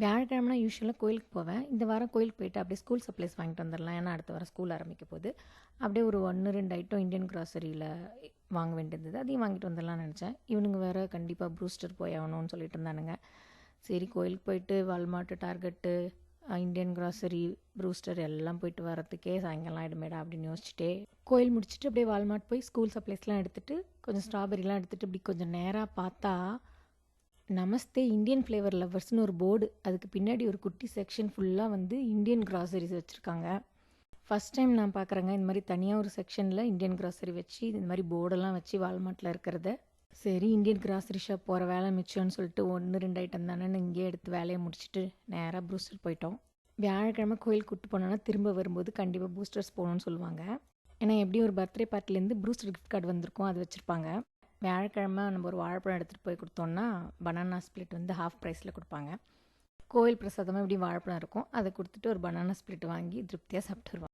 வியாழக்கிழமைனா யூஸ்வலாக கோயிலுக்கு போவேன். இந்த வாரம் கோயிலுக்கு போயிட்டு அப்படியே ஸ்கூல் சப்ளைஸ் வாங்கிட்டு வந்துடலாம். ஏன்னா அடுத்த வாரம் ஸ்கூல் ஆரம்பிக்க போகுது. அப்படியே ஒரு 1, 2 ஐட்டம் இந்தியன் கிராசரியில் வாங்க வேண்டியது. அதையும் வாங்கிட்டு வந்துடலாம்னு நினச்சேன். இவனுங்க வேறு கண்டிப்பாக ப்ரூஸ்டர் போய் ஆகணும்னு சொல்லிட்டு இருந்தானுங்க. சரி கோயிலுக்கு போயிட்டு Walmart, target, Indian grocery, Brewster எல்லாம் போயிட்டு வரத்துக்கே சாயங்காலம் ஆகிடுமேடா அப்படின்னு யோசிச்சுட்டே கோயில் முடிச்சுட்டு அப்படியே வால்மார்ட் போய் ஸ்கூல் சப்ளைஸ்லாம் எடுத்துகிட்டு கொஞ்சம் ஸ்ட்ராபெரிலாம் எடுத்துகிட்டு இப்படி கொஞ்சம் நேராக பார்த்தா நமஸ்தே இந்தியன் ஃப்ளேவர் லவ்வர்ஸ்னு ஒரு போர்டு, அதுக்கு பின்னாடி ஒரு குட்டி செக்ஷன் ஃபுல்லாக வந்து இந்தியன் கிராசரிஸ் வச்சுருக்காங்க. ஃபஸ்ட் டைம் நான் பார்க்குறேங்க இந்த மாதிரி தனியாக ஒரு செக்ஷனில் இந்தியன் கிராசரி வச்சு இந்த மாதிரி போர்டெல்லாம் வச்சு வால்மார்ட்டில் இருக்கிறத. சரி இந்தியன் கிராசரி ஷாப் போகிற வேலை மிச்சம்னு சொல்லிட்டு 1, 2 ஐட்டம் தானேன்னு இங்கேயே எடுத்து வேலையை முடிச்சுட்டு நேராக ப்ரூஸ்டர் போயிட்டோம். வியாழக்கிழமை கோயில் கூப்பிட்டு போனோன்னா திரும்ப வரும்போது கண்டிப்பாக பூஸ்டர்ஸ் போகணுன்னு சொல்லுவாங்க. ஏன்னா எப்படியும் ஒரு பர்த்டே பார்ட்டிலேருந்து ப்ரூஸ்டர் கிஃப்ட் கார்டு வந்திருக்கும், அது வச்சுருப்பாங்க. வியாழக்கிழமை நம்ம ஒரு வாழைப்பழம் எடுத்துகிட்டு போய் கொடுத்தோன்னா பனானா ஸ்ப்ளிட் வந்து ஹாஃப் ப்ரைஸில் கொடுப்பாங்க. கோவில் பிரசாதமாக இப்படி வாழைப்பழம் இருக்கும், அதை கொடுத்துட்டு ஒரு பனானா ஸ்ப்ளிட் வாங்கி திருப்தியாக சாப்பிட்டு வருவாங்க.